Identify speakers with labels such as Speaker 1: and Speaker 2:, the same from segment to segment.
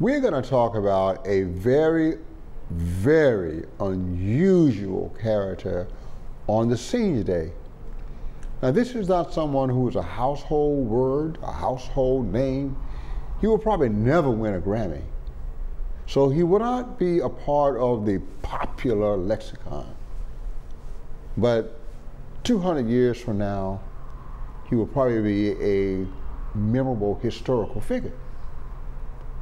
Speaker 1: We're going to talk about a very, very unusual character on the scene today. Now, this is not someone who is a household word, a household name. He will probably never win a Grammy. So he will not be a part of the popular lexicon. But 200 years from now, he will probably be a memorable historical figure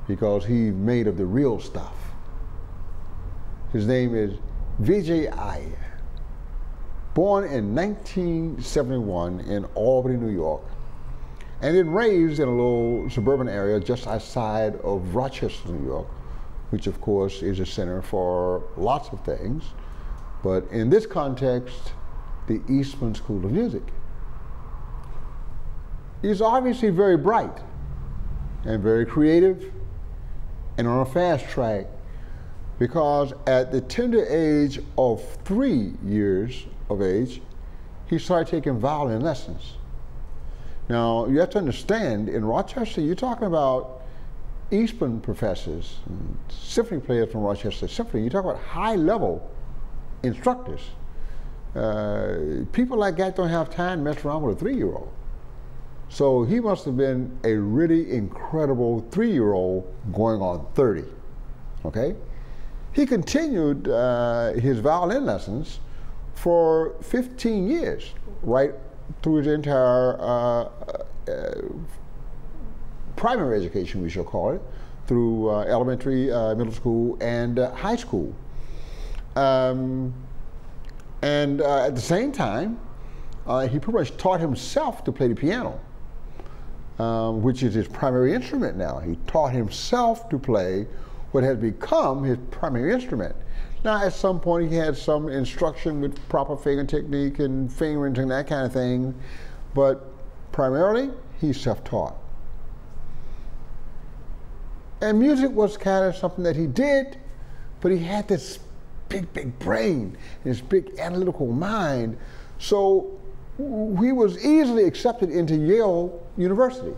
Speaker 1: because he's made of the real stuff. His name is Vijay Iyer. Born in 1971 in Albany, New York, and then raised in a little suburban area just outside of Rochester, New York, which of course is a center for lots of things, but in this context, the Eastman School of Music. He's obviously very bright and very creative and on a fast track because at the tender age of 3 years of age, he started taking violin lessons. Now, you have to understand, in Rochester, you're talking about Eastman professors, and symphony players from Rochester Symphony. You talk about high-level instructors. People like that don't have time to mess around with a 3-year-old. So he must have been a really incredible 3-year-old going on 30, okay? He continued his violin lessons for 15 years, right through his entire primary education, we shall call it, through elementary, middle school, and high school. And at the same time, he pretty much taught himself to play the piano, which is his primary instrument now. He taught himself to play what has become his primary instrument. Now, at some point, he had some instruction with proper finger technique and fingering and that kind of thing, but primarily, he's self-taught. And music was kind of something that he did, but he had this big, big brain, this big analytical mind. So he was easily accepted into Yale University.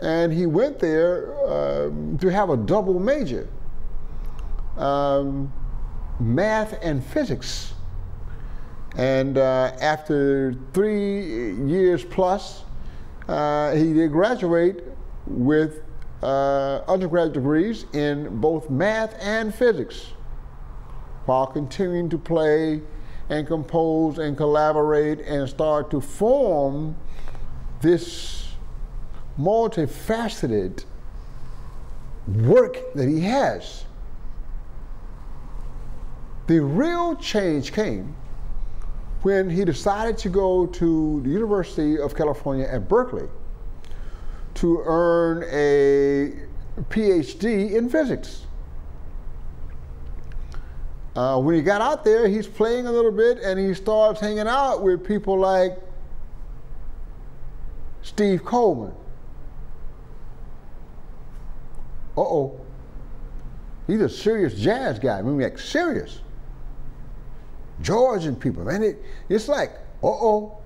Speaker 1: And he went there to have a double major, math and physics. And after 3 years plus, he did graduate with undergraduate degrees in both math and physics, while continuing to play and compose and collaborate and start to form this multifaceted work that he has. The real change came when he decided to go to the University of California at Berkeley to earn a PhD in physics. When he got out there, he's playing a little bit and he starts hanging out with people like Steve Coleman. Uh-oh. He's a serious jazz guy. I mean, like serious. Georgian people, man. It's like, uh-oh,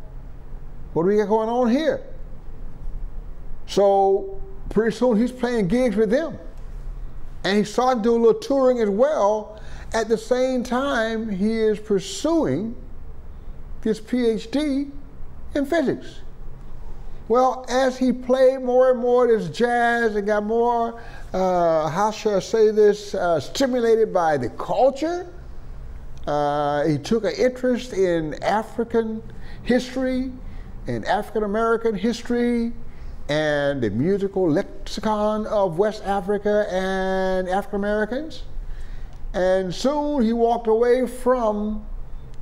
Speaker 1: what do we got going on here? So pretty soon he's playing gigs with them. And he started doing a little touring as well. At the same time, he is pursuing his PhD in physics. Well, as he played more and more this jazz and got more, how shall I say this, stimulated by the culture, he took an interest in African history and African American history and the musical lexicon of West Africa and African Americans. And soon he walked away from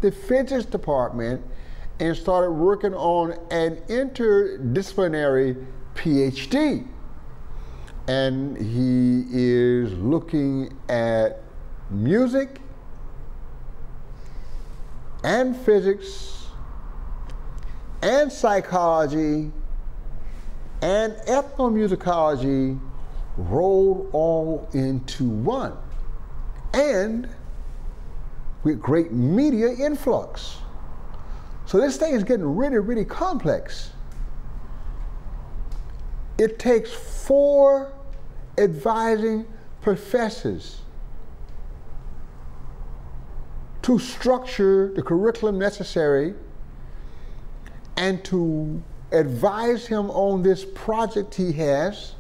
Speaker 1: the physics department and started working on an interdisciplinary PhD. And he is looking at music and physics and psychology and ethnomusicology rolled all into one, and with great media influx. So this thing is getting really, really complex. It takes 4 advising professors to structure the curriculum necessary and to advise him on this project he has,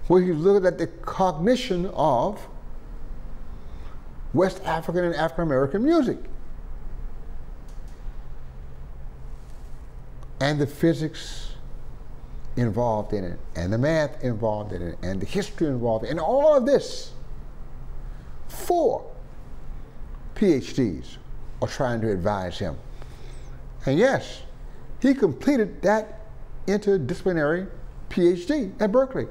Speaker 1: where he's looking at the cognition of West African and African American music, and the physics involved in it, and the math involved in it, and the history involved in it, and all of this. 4 PhDs are trying to advise him. And yes, he completed that interdisciplinary PhD at Berkeley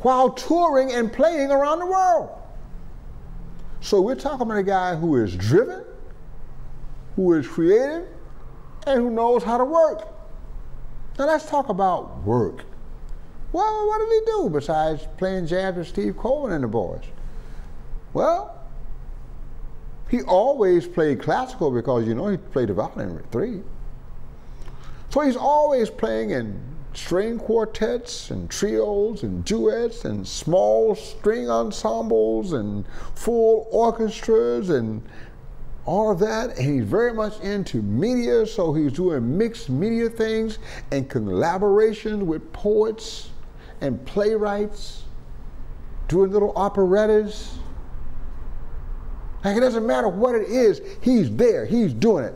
Speaker 1: while touring and playing around the world. So we're talking about a guy who is driven, who is creative, and who knows how to work. Now let's talk about work. Well, what did he do besides playing jazz with Steve Coleman and the boys? Well, he always played classical because, you know, he played the violin with 3. So he's always playing in string quartets and trios and duets and small string ensembles and full orchestras and all of that. And he's very much into media, so he's doing mixed media things and collaboration with poets and playwrights, doing little operettas. Like, it doesn't matter what it is, he's there, he's doing it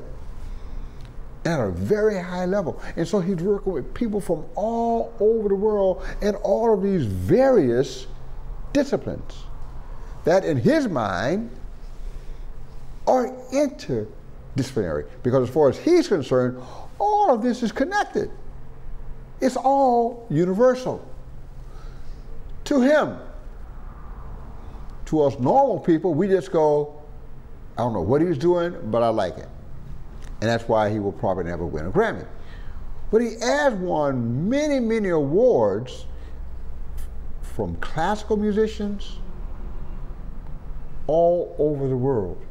Speaker 1: at a very high level. And so he's working with people from all over the world in all of these various disciplines that in his mind are interdisciplinary, because as far as he's concerned, all of this is connected. It's all universal. To him, to us normal people, we just go, I don't know what he's doing, but I like it. And that's why he will probably never win a Grammy. But he has won many, many awards from classical musicians all over the world.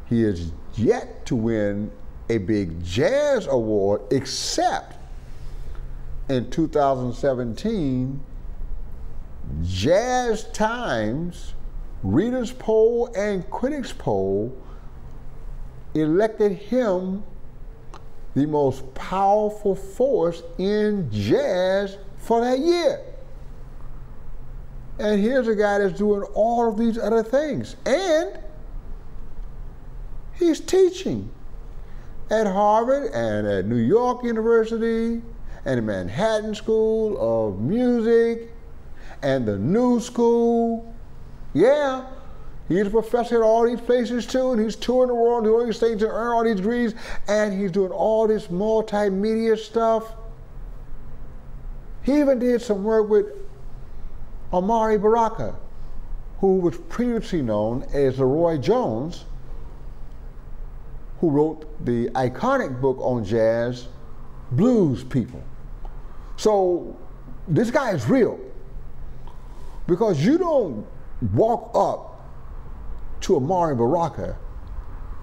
Speaker 1: He is yet to win a big jazz award, except in 2017, Jazz Times, Readers' Poll, and Critics' Poll elected him the most powerful force in jazz for that year. And here's a guy that's doing all of these other things. And he's teaching at Harvard and at New York University and the Manhattan School of Music and the New School. Yeah, he's a professor at all these places too, and he's touring the world doing these things to earn all these degrees, and he's doing all this multimedia stuff. He even did some work with Amari Baraka, who was previously known as Leroy Jones, who wrote the iconic book on jazz, Blues People. So this guy is real, because you don't walk up to Amari Baraka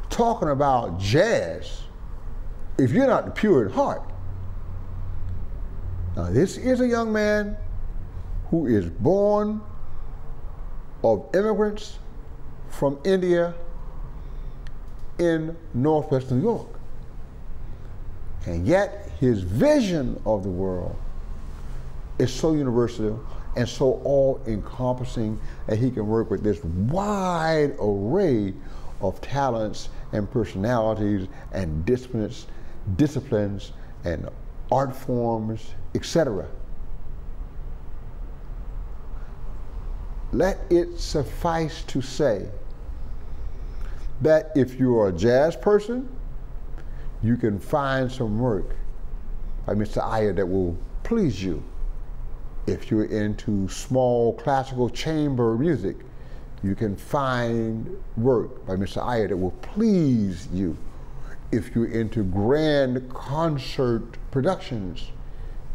Speaker 1: talking about jazz if you're not pure in heart. Now, this is a young man who is born of immigrants from India in Northwest New York. And yet his vision of the world is so universal and so all-encompassing that he can work with this wide array of talents and personalities and disciplines and art forms, etc. Let it suffice to say that if you're a jazz person, you can find some work by Mr. Iyer that will please you. If you're into small classical chamber music, you can find work by Mr. Iyer that will please you. If you're into grand concert productions,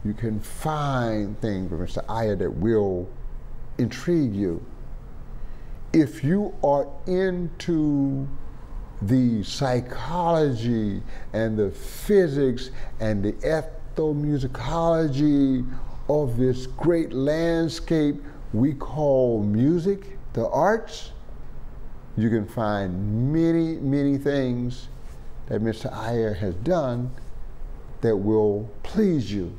Speaker 1: you can find things by Mr. Iyer that will intrigue you. If you are into the psychology and the physics and the ethnomusicology of this great landscape we call music, the arts, you can find many, many things that Mr. Iyer has done that will please you.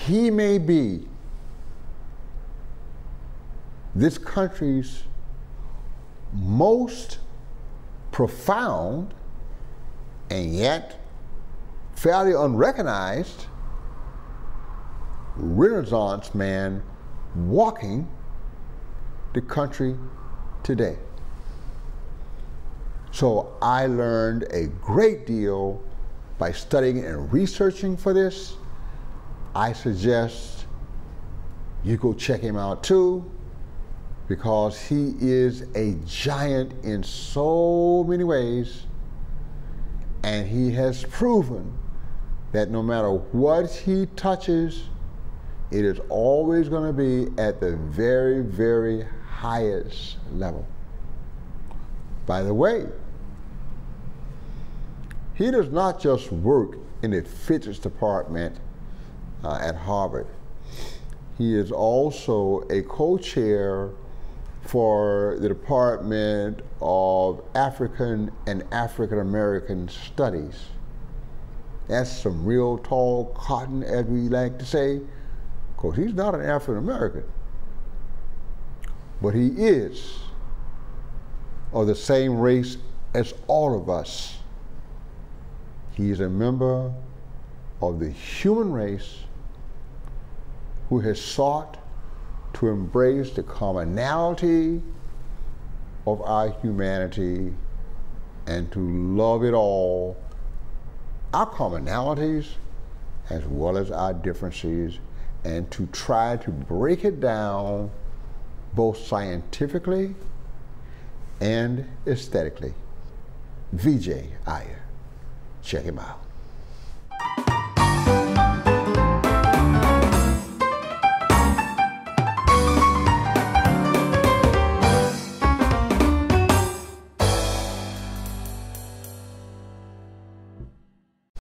Speaker 1: He may be this country's most profound and yet fairly unrecognized Renaissance man walking the country today. So I learned a great deal by studying and researching for this. I suggest you go check him out too, because he is a giant in so many ways, and he has proven that no matter what he touches, it is always going to be at the very, very highest level. By the way, he does not just work in the physics department at Harvard. He is also a co-chair for the Department of African and African American Studies. That's some real tall cotton, as we like to say, because he's not an African American, but he is of the same race as all of us. He is a member of the human race who has sought to embrace the commonality of our humanity and to love it all, our commonalities as well as our differences, and to try to break it down both scientifically and aesthetically. Vijay Iyer. Check him out.